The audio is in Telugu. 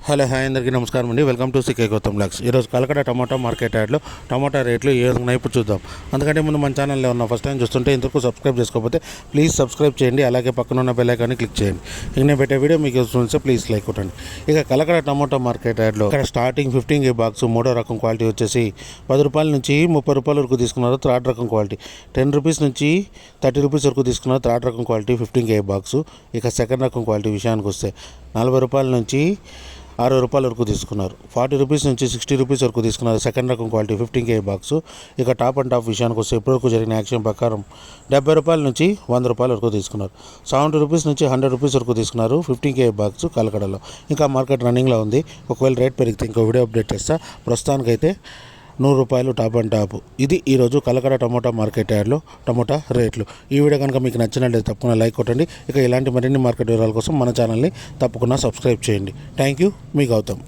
హలో హాయ్ అందరికీ నమస్కారం అండి. Welcome to CK Gautam blogs. ఈరోజు కలకడ టమాటా మార్కెట్ యార్డ్లో టమాటా రేట్లు ఏ విధంగా ఇప్పుడు చూద్దాం. అందుకంటే ముందు మన ఛానల్లో ఉన్న ఫస్ట్ టైం చూస్తుంటే ఇంతకు సబ్స్క్రైబ్ చేసుకోకపోతే ప్లీజ్ సబ్స్క్రైబ్ చేయండి. అలాగే పక్కన ఉన్న బెల్ ఐకాన్ని క్లిక్ చేయండి. ఇక నేను పెట్టే వీడియో మీకు వస్తుంటే ప్లీజ్ లైక్ కొట్టండి. ఇక కలకడ టమాటా మార్కెట్ యార్డ్లో ఇక్కడ స్టార్టింగ్ 15 కేజీ బాక్స్ మూడో రకం క్వాలిటీ వచ్చేసి 10 రూపాయల నుంచి 30 రూపాయల వరకు తీసుకున్నారు. థర్డ్ రకం క్వాలిటీ 10 రూపీస్ నుంచి 30 రూపీస్ వరకు తీసుకున్నారు. థర్డ్ రకం క్వాలిటీ 15 కేజీ బాక్స్. ఇక సెకండ్ రకం క్వాలిటీ విషయానికి వస్తే 40 రూపాయల నుంచి 60 రూపాయల వరకు తీసుకున్నారు. 40 రూపీస్ నుంచి 60 రూపీస్ వరకు తీసుకున్నారు. సెకండ్ రకం క్వాలిటీ 15 కేజీ బాక్స్. ఇక టాప్ అండ్ టాప్ విషయానికి వస్తే ఇప్పటివరకు జరిగిన యాక్షన్ ప్రకారం 70 రూపాయల నుంచి 100 రూపాయల వరకు తీసుకున్నారు. 70 రూపీస్ నుంచి 100 రూపీస్ వరకు తీసుకున్నారు 15 కేజీ బాక్స్ కలకడలో. ఇంకా మార్కెట్ రన్నింగ్లో ఉంది. ఒకవేళ రేట్ పెరిగితే ఇంకో వీడియో అప్డేట్ చేస్తా. ప్రస్తుతానికైతే 100 రూపాయలు టాప్ అండ్ టాప్. ఇది ఈరోజు కలకడ టమోటా మార్కెట్ యార్డ్లో టమోటా రేట్లు. ఈ వీడియో కనుక మీకు నచ్చినట్లయితే తప్పకుండా లైక్ కొట్టండి. ఇక ఇలాంటి మరిన్ని మార్కెట్ వివరాల కోసం మన ఛానల్ని తప్పకుండా సబ్స్క్రైబ్ చేయండి. థ్యాంక్ యూ, మీ గౌతమ్.